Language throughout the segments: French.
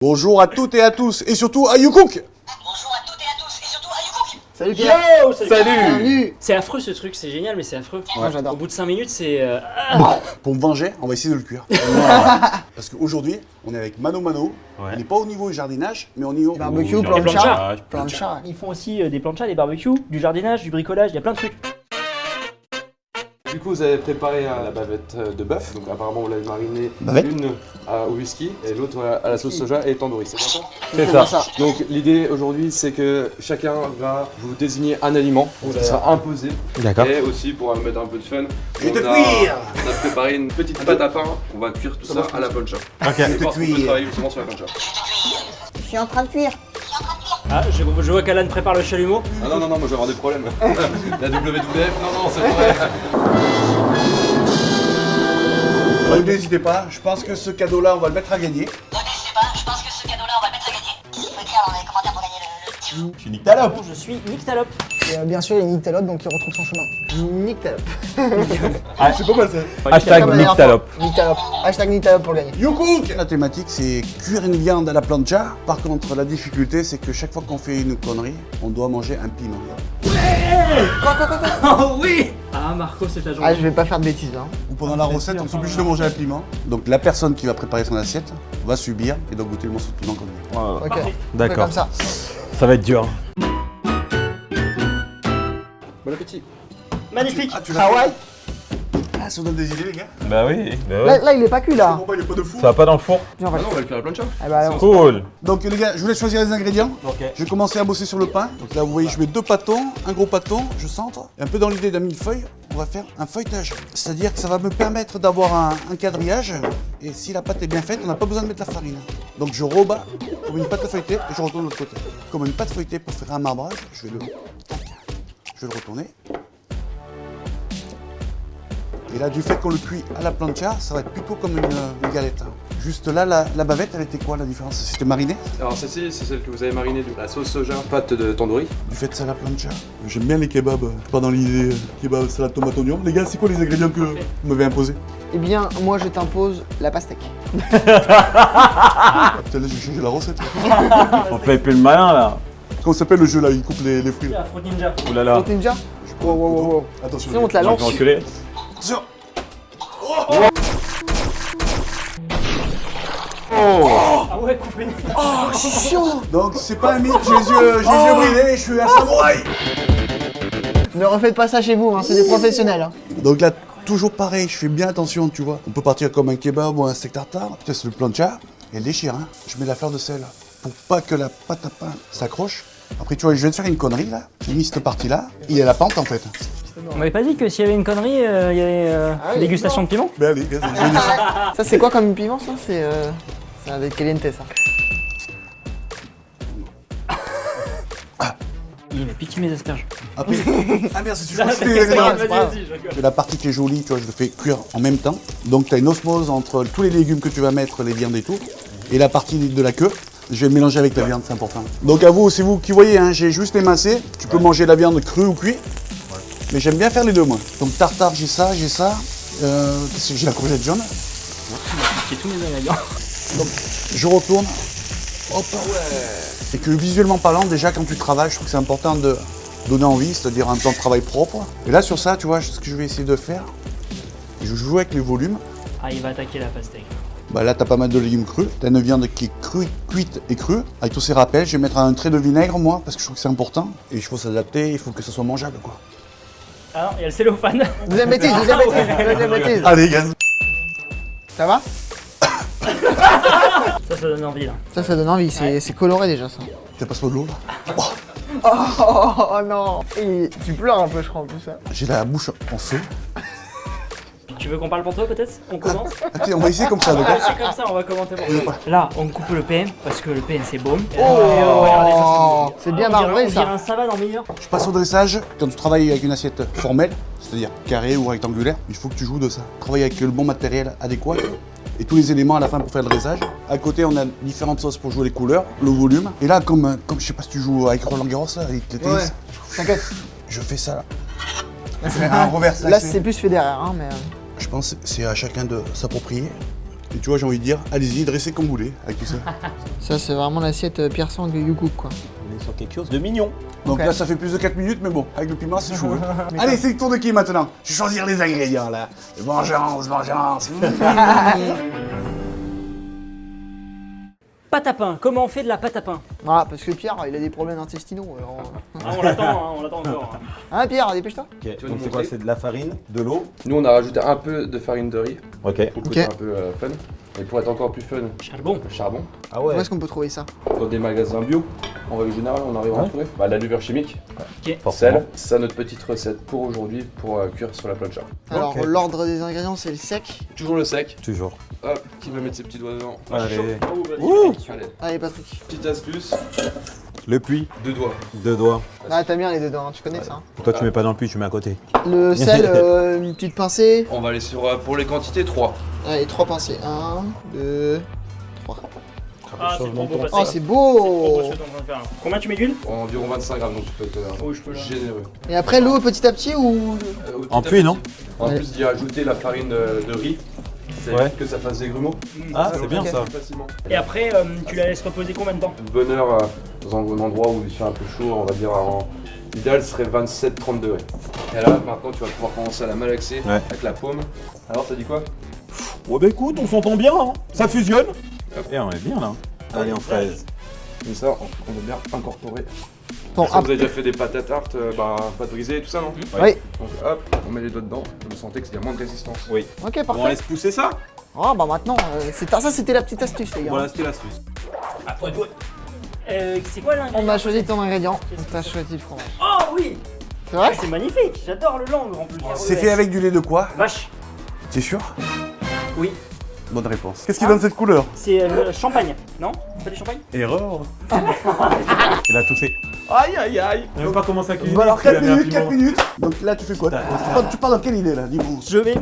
Bonjour à toutes et à tous, et surtout à YouCook. Bonjour à toutes et à tous, et surtout à YouCook. Salut Pierre. Yo, salut. Bienvenue. C'est affreux ce truc, c'est génial mais c'est affreux. Moi j'adore. Au bout de 5 minutes c'est... Pour me venger, on va essayer de le cuire. Parce qu'aujourd'hui, on est avec Mano Mano. On n'est pas au niveau jardinage, mais au niveau... Barbecue, Des plancha. planchas. Plancha. Ils font aussi des planchas, des barbecues, du jardinage, du bricolage, il y a plein de trucs. Du coup, vous avez préparé la bavette de bœuf. Donc, apparemment, vous l'avez marinée Bavette. une au whisky et l'autre à la sauce soja et tandoori. C'est bien ça? C'est ça. Donc, l'idée aujourd'hui, c'est que chacun va vous désigner un aliment qui sera imposé. D'accord. Et aussi, pour mettre un peu de fun, Je vais te on cuire. a préparé une petite pâte à pain. On va cuire tout ça à la plancha. Ok. Et voir si on peut travailler justement sur la plancha. Je suis en train de cuire. Ah, je vois qu'Alan prépare le chalumeau. Ah non, moi je vais avoir des problèmes. La WWF, non, c'est vrai. N'hésitez pas, je pense que ce cadeau-là, on va le mettre à gagner. N'hésitez pas, je pense que ce cadeau-là, on va le mettre à gagner. Il faut écrire dans les commentaires pour gagner le petit. Bon, je suis Nick Talop. Et bien sûr, il y a Nick Talop donc il retrouve son chemin. Nick Talop. C'est pas mal ça. Hashtag Comme la Nick dernière Talop. fois. Nick Talop. Hashtag Nick Talop pour gagner. YouCook. La thématique, c'est cuire une viande à la plancha. Par contre, la difficulté, c'est que chaque fois qu'on fait une connerie, on doit manger un piment. Oh oui. Ah Marco, c'est ta Ah, journée. je vais pas faire de bêtises là. Ou pendant la recette, on s'oblige de manger un piment. Donc la personne qui va préparer son assiette va subir et doit goûter le morceau de piment comme lui. Ok. Parfait. On fait D'accord. comme ça. Ça va être dur. Bon appétit. Magnifique. Ah, tu l'as Hawaï. Ah, ça donne des idées, les gars. Bah oui. Là, il est pas cuit là. Bon, bah, il est pas de fou. Ça va pas dans le four? Viens, on Ah va non, on va le cuire à la plancha. Ah bah alors. Cool. Donc les gars, je vous laisse choisir les ingrédients. Ok. Je vais commencer à bosser sur le pain. Donc là, vous voyez, je mets 2 pâtons, un gros pâton, je centre. Et un peu dans l'idée d'un millefeuille, on va faire un feuilletage. C'est-à-dire que ça va me permettre d'avoir un quadrillage. Et si la pâte est bien faite, on n'a pas besoin de mettre la farine. Donc je rebats comme une pâte à feuilleter et je retourne de l'autre côté. Comme une pâte feuilletée pour faire un marbrage, je vais le retourner. Et là, du fait qu'on le cuit à la plancha, ça va être plutôt comme une galette. Juste là, la bavette, elle était quoi la différence? C'était mariné? Alors, celle-ci, c'est celle que vous avez marinée de la sauce soja, pâte de tandoori. Du fait de ça, la plancha. J'aime bien les kebabs, pas dans l'idée kebab, salade, tomate, oignon. Les gars, c'est quoi les ingrédients que vous m'avez imposés? Eh bien, moi je t'impose la pastèque. Ah, putain, là, j'ai changé la recette. On fait plus le malin là. Comment s'appelle le jeu là? Il coupe les fruits. La Fruit Ninja. Ouh là là. Fruit Ninja. Wow. Attention. Sinon on te la Je vais lance. reculer. Attention. Ah ouais, coupé. Oh, c'est chaud. Donc, c'est pas un mythe, j'ai les yeux bridés, je suis un samouraï. Ne refaites pas ça chez vous, hein, c'est des professionnels. Hein. Donc là, toujours pareil, je fais bien attention, tu vois. On peut partir comme un kebab ou un steak tartare. Putain, c'est le plancha. Et elle déchire, hein. Je mets la fleur de sel pour pas que la pâte à pain s'accroche. Après, tu vois, je viens de faire une connerie là. J'ai mis cette partie-là. Il y a la pente en fait. On m'avait pas dit que s'il y avait une connerie, il y avait oui, dégustation non. de piment? Mais allez, vas-y, je vais déchirer. Ça c'est quoi comme piment ça? C'est un des caliente ça. Il m'a piqué mes asperges. Après, ah merde, c'est toujours que c'était les ingrédients. c'est pas grave. Et la partie qui est jolie, tu vois, je le fais cuire en même temps. Donc tu as une osmose entre tous les légumes que tu vas mettre, les viandes et tout, et la partie de la queue. Je vais le mélanger avec la viande, c'est important. Donc à vous, c'est vous qui voyez, hein, j'ai juste émincé. Tu peux manger la viande crue ou cuite. Mais j'aime bien faire les deux, moi. Donc tartare, j'ai ça, j'ai ça. Qu'est-ce que j'ai? La courgette jaune. J'ai tous mes ingrédients. Je retourne. Hop. Et que visuellement parlant, déjà quand tu travailles, je trouve que c'est important de donner envie, c'est-à-dire un plan de travail propre. Et là sur ça, tu vois, ce que je vais essayer de faire, je joue avec les volumes. Ah, il va attaquer la pastèque. Bah là, t'as pas mal de légumes crus. T'as une viande qui est crue, cuite et crue. Avec tous ces rappels, je vais mettre un trait de vinaigre, moi, parce que je trouve que c'est important. Et il faut s'adapter, il faut que ça soit mangeable, quoi. Ah non, il y a le cellophane. Deuxième bêtise. Allez, gaz. Ça va? Ça donne envie là. Ça donne envie, c'est coloré déjà ça. T'as pas de l'eau, là? Oh non. Et tu pleures un peu je crois en plus ça. J'ai la bouche en feu. Tu veux qu'on parle pour toi peut-être? On commence? Attends, on va essayer comme ça, Ah, d'accord? c'est comme ça, on va commenter pour toi. Là, on coupe le PM parce que le PM c'est bon. Oh, c'est bien marbré On dirait ça. un savane en meilleur. Je passe au dressage. Quand tu travailles avec une assiette formelle, c'est-à-dire carrée ou rectangulaire, il faut que tu joues de ça. Travailler avec le bon matériel adéquat et tous les éléments à la fin pour faire le dressage. À côté, on a différentes sauces pour jouer les couleurs, le volume. Et là, comme je sais pas si tu joues avec Roland Garros, là, avec le tennis, Ouais. T'inquiète. je fais ça. Un reverse. Là c'est plus Federer hein mais. Je pense que c'est à chacun de s'approprier. Et tu vois, j'ai envie de dire, allez-y, dressez comme vous voulez avec tout ça. Ça, c'est vraiment l'assiette Pierre Sang de YouCook, quoi. On est sur quelque chose de mignon. Donc Ok. là, ça fait plus de 4 minutes, mais bon, avec le piment, c'est chaud. Hein. Allez, c'est le tour de qui maintenant? Je vais choisir les ingrédients là. Vengeance, vengeance. Pâte à pain, comment on fait de la pâte à pain? Voilà, parce que Pierre, il a des problèmes intestinaux. Alors... Ah, on l'attend, on l'attend encore. Hein, Pierre, dépêche-toi. Ok, veux donc nous c'est quoi? montrer C'est de la farine, de l'eau. Nous, on a rajouté un peu de farine de riz Ok. pour le côté Ok. un peu fun. Et pour être encore plus fun, Charbon. le charbon. Ah Où ouais. est-ce qu'on peut trouver ça? Dans des magasins bio, en règle générale, on arrive à en trouver. Bah, la levure chimique, Forcément. sel, c'est ça notre petite recette pour aujourd'hui pour cuire sur la plancha. Alors, Ok. l'ordre des ingrédients, c'est le sec. Toujours le sec. Toujours. Hop, qui va mettre ses petits doigts dedans. Allez. Ouh. Allez, Allez, Patrick. petite astuce, Le puits, 2 doigts. 2 doigts. Ah, t'as bien les deux dents, hein, tu connais ça. Hein. Toi, tu mets pas dans le puits, tu mets à côté. Le sel, une petite pincée. On va aller sur, pour les quantités, 3. Allez, 3 pincées. 1, 2, 3. Ah, c'est trop beau, Oh, Patrick. c'est Trop beau beau! ce que t'es en train de faire. Combien tu mets d'huile? Environ 25 grammes, donc tu peux être Oh, je peux là. généreux. Et après, l'eau petit à petit ou. En puits, non? En Ouais. plus d'y ajouter la farine de riz, ça Ouais. évite que ça fasse des grumeaux. Ah, c'est bien ok. ça. Facilement. Et après, tu la laisses reposer combien de temps? Une bonne heure dans un endroit où il fait un peu chaud, on va dire l'idéal serait 27-30 degrés. Et là, maintenant, tu vas pouvoir commencer à la malaxer Ouais. avec la paume. Alors, ça dit quoi? Ouais, bah écoute, on s'entend bien, hein. Ça fusionne. Et on est bien là. Allez, en fraise. Comme ça, on va bien incorporer. Bon, Ça, vous avez déjà fait des pâtes à tarte, pâte brisée et tout ça, non? Oui. Donc hop, on met les doigts dedans, vous sentez qu'il y a moins de résistance. Oui. Ok, On parfait. laisse pousser ça. Oh, bah maintenant, ça c'était la petite astuce, les gars. Voilà, c'était l'astuce. C'est quoi l'ingrédient? On a choisi ton ingrédient. Donc, t'as choisi le fromage. Oh oui! C'est vrai? C'est magnifique, j'adore le langue en plus. C'est fait avec du lait de quoi? Vache. T'es sûr? Oui. Bonne réponse. Qu'est-ce qui donne cette couleur? C'est champagne, non? C'est pas du champagne? Erreur. Il a toussé. Aïe aïe aïe! Il a même pas commencé à cuisiner. Bon alors il a 4 mis un minutes, 4 piment. minutes. Donc là tu fais quoi? Tu pars dans quelle idée là? Dis-moi. Je vais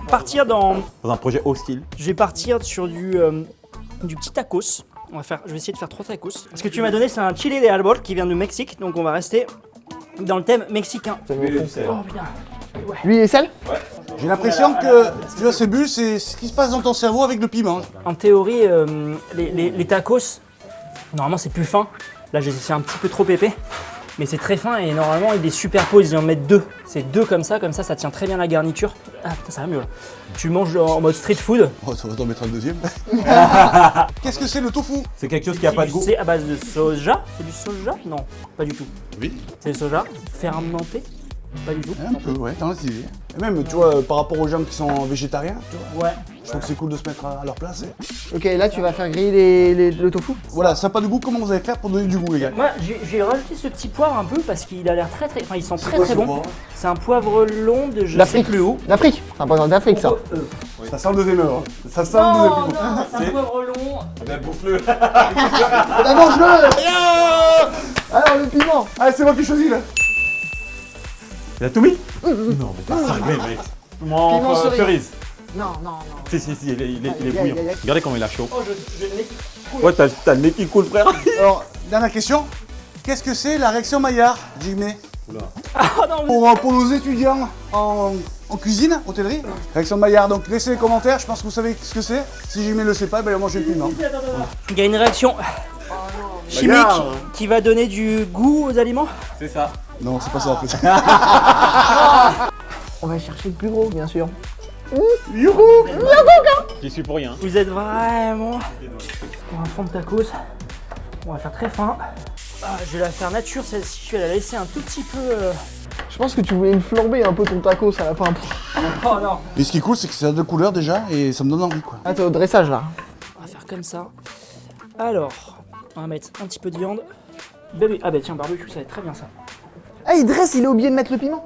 partir dans... Dans un projet hostile. Je vais partir sur du petit tacos. Je vais essayer de faire 3 tacos. Ce que tu m'as donné, c'est un chili de árbol qui vient du Mexique. Donc on va rester dans le thème mexicain. Oh putain. L'huile et sel? J'ai l'impression que tu vois ces bulles, c'est ce qui se passe dans ton cerveau avec le piment. En théorie, les tacos, normalement c'est plus fin. Là j'ai fait un petit peu trop épais. Mais c'est très fin et normalement ils les superposent, ils en mettent 2. C'est 2 comme ça ça tient très bien la garniture. Ah putain ça va mieux là. Tu manges en mode street food. Oh, ça va t'en mettre un deuxième. Qu'est-ce que c'est le tofu? C'est quelque chose qui a pas de goût. C'est à base de soja. C'est du soja? Non, pas du tout. Oui. C'est du soja fermenté? Pas du tout. Un peu, ouais, dans les idées. Et même, tu vois, par rapport aux gens qui sont végétariens, tu vois, Ouais. je trouve que c'est cool de se mettre à leur place. Ok, là tu vas faire griller le tofu. Voilà, ça n'a pas de goût, comment vous allez faire pour donner du goût, les gars? Moi, j'ai rajouté ce petit poivre un peu parce qu'il a l'air très très. Enfin, il sent très quoi, très ce bon. poivre C'est un poivre long de je sais D'Afrique. plus où. D'Afrique. C'est un poivre d'Afrique ça. Ça sent le deuxième heure. Hein. Ça sent le Non, deuxième non, heure. c'est un poivre long. Ben, bouffe-le. Ah, mange-le! Alors le piment. Allez, c'est moi qui choisis là. Il a tout mis. Non, mais t'as cinglé, mec. Piment cerise. Cerise. Non, non, non. Si, il est Aïe, aïe, bouillant. aïe, aïe. Regardez comment il a chaud. Oh, je l'ai. Ouais, t'as le nez qui coule, frère. Alors, dernière question. Qu'est-ce que c'est la réaction Maillard, Jimmy? Ah non, Pour nos étudiants en cuisine, hôtellerie, réaction Maillard. Donc laissez les commentaires, je pense que vous savez ce que c'est. Si Jimmy le sait pas, ben il va manger le piment. il y a une réaction chimique Regarde. qui va donner du goût aux aliments. C'est ça. Non, c'est pas ça en fait. On va chercher le plus gros, bien sûr. J'y suis pour rien. Vous êtes vraiment pour un fond de tacos. On va faire très fin. Ah, je vais la faire nature celle-ci. Je vais la laisser un tout petit peu. Je pense que tu voulais me flamber un peu ton tacos à la fin. Oh non. Et ce qui est cool, c'est que ça a deux couleurs déjà et ça me donne envie quoi. Ah, t'es au dressage là. On va faire comme ça. Alors, on va mettre un petit peu de viande. Bébé. Ah bah tiens, barbecue, ça va être très bien ça. Ah, il dresse, il a oublié de mettre le piment.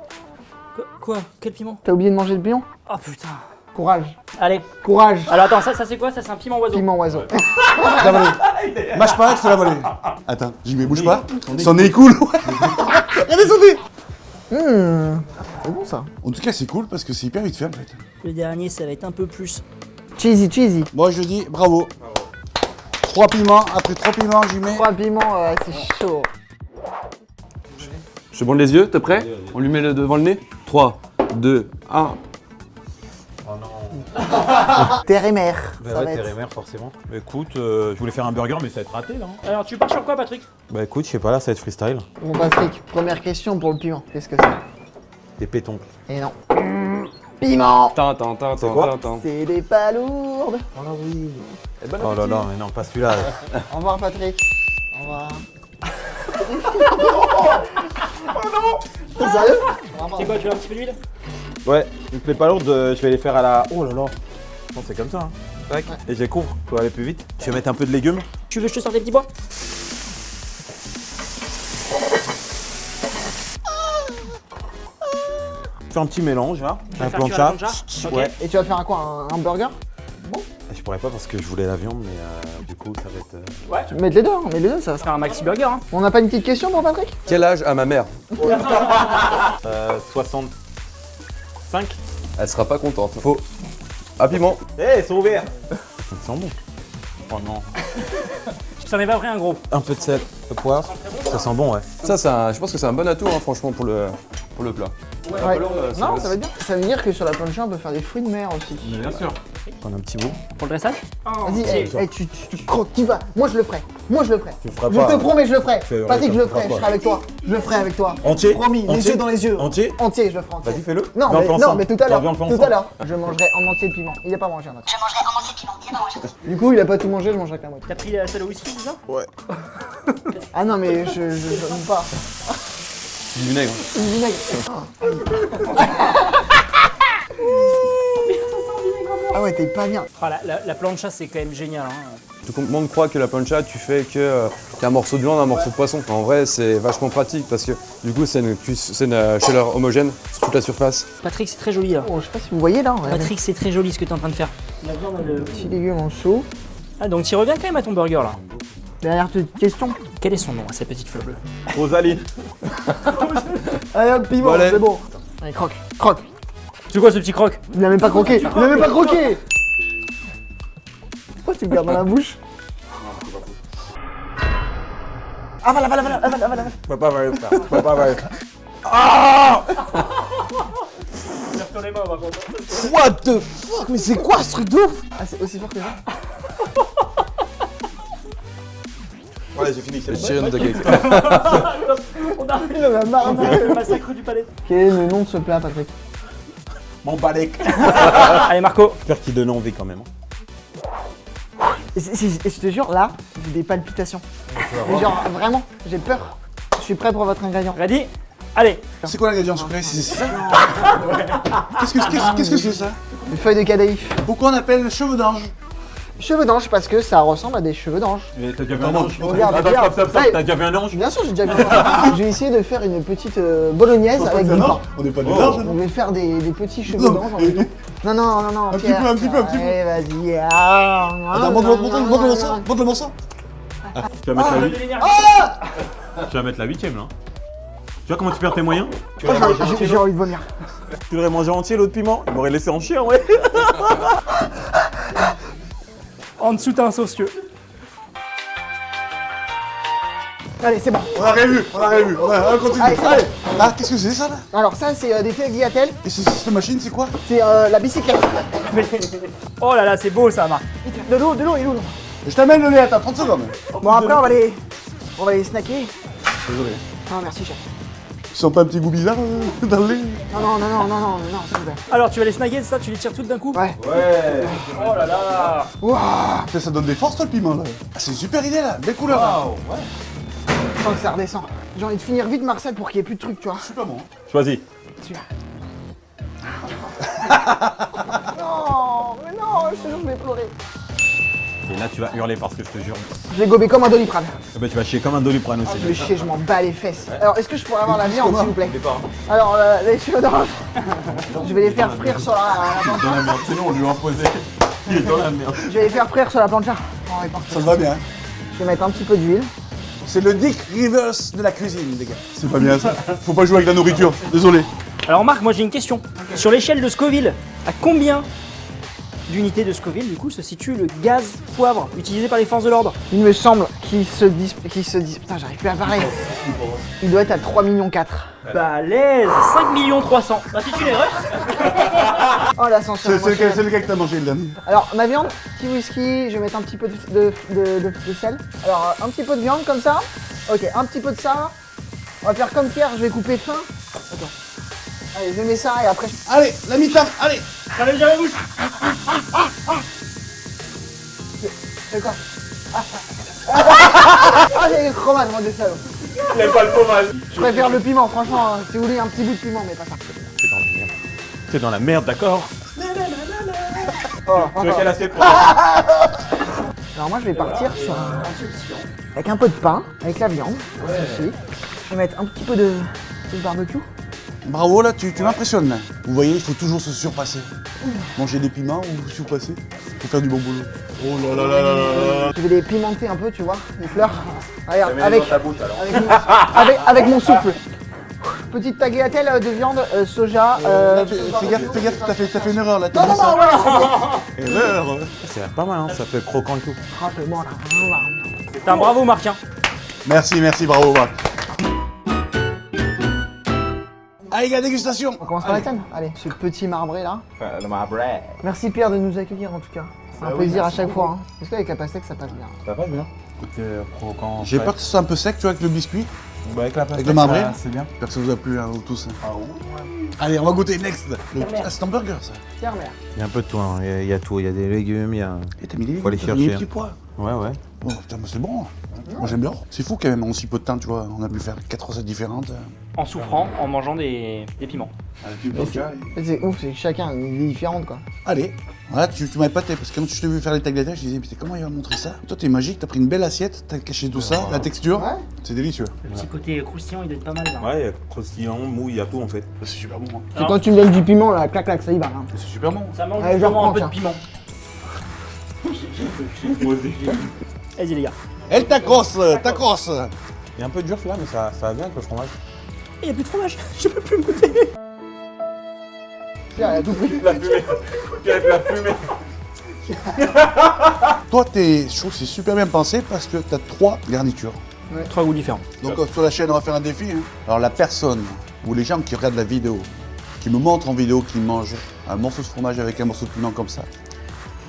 Quoi? Quel piment? T'as oublié de manger le piment? Oh putain. Courage. Allez. Courage. Alors attends, ça c'est quoi? Ça c'est un piment oiseau. Piment oiseau. Je l'ai avalé. Mâche pas, je te l'ai avalé. Attends, Jimmy, bouge pas. Son nez est cool. Regardez son nez. C'est bon ça. En tout cas, c'est cool parce que c'est hyper vite fait en fait. Le dernier, ça va être un peu plus. Cheesy, cheesy. Moi, je dis bravo. 3 piments, après 3 piments, Jimmy. 3 piments, c'est chaud. Je te bande les yeux, t'es prêt? On lui met le devant le nez. 3, 2, 1. Terre et mer. Bah ça ouais, va terre et être. mer, forcément. Bah écoute, je voulais faire un burger, mais ça va être raté là. Hein. Alors, tu pars sur quoi, Patrick? Bah écoute, je sais pas, là, ça va être freestyle. Bon, Patrick, première question pour le piment. Qu'est-ce que c'est? Des pétoncles. Et non. Piment. C'est quoi? C'est des palourdes. Oh oui. Oh là là, mais non, pas celui-là. Au revoir, Patrick. Au revoir. Oh non. T'es sérieux? C'est quoi, tu veux un petit peu d'huile? Ouais, donc les palourdes, je vais les faire à la... Oh là là. Non, c'est comme ça, hein. Tac. Et je les couvre pour aller plus vite. Je vais mettre un peu de légumes. Tu veux que je te sorte des petits pois? Fais un petit mélange, là. vas Un faire cuire plancha. la plancha. Ok. Ouais. Et tu vas faire quoi? Un burger? Je pourrais pas parce que je voulais la viande, mais du coup, ça va être... Ouais. Tu mets les deux, hein, mets les deux, ça va. Faire un maxi burger, hein. On n'a pas une petite question pour Patrick? Quel âge a ma mère? 65. Elle sera pas contente. Faux. Ah, piment. Eh, ils sont ouverts. Ils sont bons. Oh non. Je t'en ai pas pris un gros. Un peu de sel, de poivre. Ça sent bon, ouais. Ça, je pense que c'est un bon atout, hein, franchement, pour le plat. Ouais. Non, ça va bien. Ça veut dire que sur la plancha, on peut faire des fruits de mer aussi. Bien sûr. Prendre un petit bout. Pour le dressage? Vas-y, tu croques, tu vas. Moi, je le ferai. Moi, je le ferai. Tu le feras Je pas. te promets, je le ferai. Fais- Patrick, je tu le le feras ferai. Je pas. serai avec toi. Je le ferai avec toi. Entier. Promis, les Entier. yeux dans les yeux. Entier. Entier, je le ferai entier. Vas-y, fais-le. Non, Viens, on fait non, ensemble. mais tout à l'heure. Viens, on le fait Tout ensemble. à l'heure. Je mangerai en entier le piment. Il a pas mangé un autre. Je mangerai en entier piment, il a pas mangé. Du coup, il a pas tout mangé, je mangerai qu'à moitié. T'as pris la salle au whisky, c'est ça? Ah non, mais je n'aime pas. Du vinaigre. Du vinaigre. Ah ouais, t'es pas bien. Ah, la plancha, c'est quand même génial, hein. Tout le monde croit que la plancha, tu fais qu'un morceau de viande, un morceau de poisson. En vrai, c'est vachement pratique parce que du coup, c'est une chaleur homogène sur toute la surface. Patrick, c'est très joli, là. Bon, je sais pas si vous voyez là. regardez. Patrick, c'est très joli ce que t'es en train de faire. La viande, Petit légume en dessous. Ah, donc tu reviens quand même à ton burger, là. Dernière petite question. Quel est son nom, à cette petite fleur bleue? Rosalie. Allez hop, piment, Bon, allez. c'est bon. Allez, croque, croque. C'est quoi ce petit croc? Il a même pas croqué. Il a même pas croqué. Pourquoi tu me gardes dans la bouche? Avale, avale, avale, avale, avale. Papa va le faire. Papa va le faire. Sur les mains, on va contre. What the fuck? Mais c'est quoi ce truc de ouf? Ah, c'est aussi fort que ça? Ouais, j'ai fini. Je tire une de cake. On a Il en a marre. le massacre du palais. Quel est le nom de ce plat, Patrick? Mon balèque. Allez, Marco. J'espère qu'il donne envie quand même. Et je te jure, là, j'ai des palpitations. Mais genre, vraiment, j'ai peur. Je suis prêt pour votre ingrédient. Ready? Allez. C'est quoi l'ingrédient secret? C'est ça? Qu'est-ce que c'est ça? Des feuilles de cadaïf. Pourquoi on appelle cheveux d'ange? Cheveux d'ange parce que ça ressemble à des cheveux d'ange. T'as déjà vu un ange? Regarde, Attends, regarde. stop. Ouais. T'as déjà vu un ange? Bien sûr, j'ai déjà vu ça. Je vais essayer de faire une petite bolognaise avec du pain. On n'est pas des Oh. anges, On non? va faire des petits cheveux Non, d'ange en même temps. Non, non, non, non. Un petit peu, un petit peu, un petit peu. Allez, vas-y. Ah, Attends, monte le morceau. Tu vas mettre la de huit- l'énergie. tu vas mettre la 8ème là. Tu vois comment tu perds tes moyens? J'ai envie de vomir. Tu voudrais manger entier l'autre piment? Il m'aurait laissé en chien, ouais. En dessous, t'as un saucieux. Allez, c'est bon. On a revu. On continue. Allez, c'est bon. Ah, qu'est-ce que c'est ça là? Alors, ça, c'est des tagliatelles. Et cette machine, c'est quoi? C'est la bicyclette. Oh là là, c'est beau ça, Marc. De l'eau, il est où l'eau? Je t'amène le lait, attends 30 secondes. Bon, après, on va les snacker. Désolé. Non, merci, chef. Ils sont pas un petit goût bizarre dans le lait? Non, s'il vous plaît. Alors, tu vas les snaguer, ça, tu les tires toutes d'un coup? Ouais. Ouais. Oh là là. Waouh, putain, ça donne des forces toi le piment là. Ah, c'est une super idée là, belle couleur. là. Je sens que ça redescend. J'ai envie de finir vite, Marcel, pour qu'il n'y ait plus de trucs, tu vois. Super bon. Choisis. Celui-là. Non, mais non, je te jure, je vais pleurer. Et là, tu vas hurler parce que je te jure. Je vais gober comme un Doliprane. Eh ben, tu vas chier comme un Doliprane aussi. Je vais chier, je m'en bats les fesses. Alors, est-ce que je pourrais avoir la viande, comment s'il vous plaît? Je sais pas. Alors, les cheveux d'orange, je vais les faire frire sur la plancha. Dans la merde, sinon on lui a imposé. Il est dans la merde. Je vais les faire frire sur la plancha. Oh, ouais, parfait. Ça te va bien. Hein. Je vais mettre un petit peu d'huile. C'est le Dick Rivers de la cuisine, les gars. C'est pas bien ça. Faut pas jouer avec la nourriture, désolé. Alors, Marc, moi j'ai une question. Sur l'échelle de Scoville, à combien d'unités de Scoville, du coup, se situe le gaz poivre utilisé par les forces de l'ordre. Il me semble qu'il se dit. Putain, j'arrive plus à parler. Il doit être à 3,4 millions. Balèze 5 300 000. Bah, c'est une erreur. Oh, l'ascenseur. C'est le gars que t'as mangé le dernier. Alors, ma viande, petit whisky, je vais mettre un petit peu de sel. Alors, un petit peu de viande comme ça. Ok, un petit peu de ça. On va faire comme Pierre, je vais couper fin. Attends. Allez, je mets ça et après. Allez, la mi-temps, allez. Allez, j'arrive bouche. C'est quoi Ah, j'ai Roman, moi, des salauds. Il aime pas le fromage. Je préfère le piment, franchement. Hein, si vous voulez un petit bout de piment, mais pas ça. C'est dans la merde. C'est dans la merde, d'accord? Oh, Tu veux quelle assiette pour Alors, moi, je vais partir sur un. Avec un peu de pain, avec la viande. Ceci. Je vais mettre un petit peu de barbecue. Bravo, là, tu m'impressionnes. Là. Vous voyez, il faut toujours se surpasser. Manger des piments ou surpasser pour faire du bon boulot. Oh là là là là là. Je vais les pimenter un peu, tu vois, les fleurs. Regarde, Mets-les avec, dans ta bouche, alors. avec mon souffle. Petite tagliatelle de viande, soja. Fais gaffe, t'as fait une erreur là. Non, non, non, voilà. Erreur. Ça a l'air pas mal, hein. Ça fait croquant et tout. Ah, c'est bon là. C'est un bravo, Marc. Hein. Merci, bravo. Marc. Allez, gars, dégustation. On commence par la tienne. Allez, ce petit marbré là. Le marbré. Merci Pierre de nous accueillir en tout cas. C'est un plaisir à chaque fois. Hein. Est-ce qu'avec la pastèque ça passe bien? Ça va bien. Côté croquant. J'ai peur que ce soit un peu sec, tu vois, avec le biscuit. Bah, avec la pastèque, le marbré. c'est bien. J'espère que ça vous a plu, hein, vous tous. Ah ouais. Allez, on va goûter next. Ah, c'est un burger, ça. Pierre, mère. Il y a un peu de tout, hein. Il y a tout. Il y a des légumes, il y a. Et t'as mis les Faut aller t'as mis les chercher. petits pois. Ouais, ouais. Oh putain, mais c'est bon. Moi j'aime bien. C'est fou quand même, en si peu de temps, tu vois, on a pu faire 4 recettes différentes. En souffrant, en mangeant des piments. C'est ouf, c'est que chacun a une idée différente quoi. Allez, voilà, tu m'as épaté parce que quand je t'ai vu faire les tagliatelles, je disais, putain, comment il va montrer ça? Toi, t'es magique, t'as pris une belle assiette, t'as caché tout ça, la texture, Ouais. c'est délicieux. Le petit côté croustillant, il doit être pas mal. Là. Ouais, il y a croustillant, mou, il y a tout en fait. C'est super bon. Hein. C'est quand tu me donnes du piment là, clac clac, ça y va. Hein. C'est super bon. Ça manque Allez, je justement un reprends, peu de tiens. piment. Vas-y les gars. Elle t'accrosse. Il est un peu dur celui-là, mais ça va bien avec le fromage. Il n'y a plus de fromage, je peux plus me goûter. Pierre, il a tout pris. La fumée. La fumée. Toi, je trouve que c'est super bien pensé parce que t'as 3 garnitures. 3 goûts différents. Donc sur la chaîne, on va faire un défi. Hein. Alors la personne ou les gens qui regardent la vidéo, qui me montrent en vidéo qu'ils mangent un morceau de fromage avec un morceau de piment comme ça,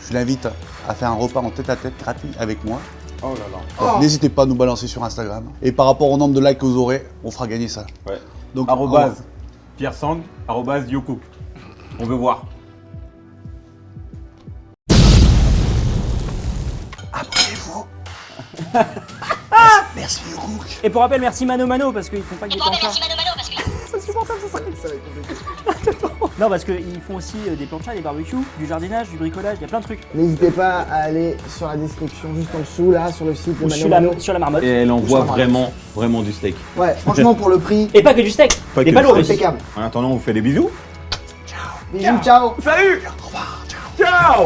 je l'invite à faire un repas en tête-à-tête gratuit avec moi. Oh là là. Donc, n'hésitez pas à nous balancer sur Instagram. Et par rapport au nombre de likes que vous aurez, on fera gagner ça. Ouais. Donc, Arrobase Pierre Sang, arrobase YouCook. On veut voir. Abonnez-vous. Merci Yogook. Et pour rappel, merci Mano Mano parce qu'ils font pas que des Bon, mais planchas. merci Mano Mano parce que. C'est insupportable, ça serait. Non, parce qu'ils font aussi des planchas, des barbecues, du jardinage, du bricolage, il y a plein de trucs. N'hésitez pas à aller sur la description juste en dessous là, sur le site de Ou Mano Mano. sur la marmotte. Et elle envoie Ou sur vraiment, vraiment du steak. Ouais, franchement pour le prix, Et pas que du steak, Pas des que balourdes du aussi. impeccable. En attendant, on vous fait des bisous. Bisous, ciao. Salut. Au revoir. Ciao.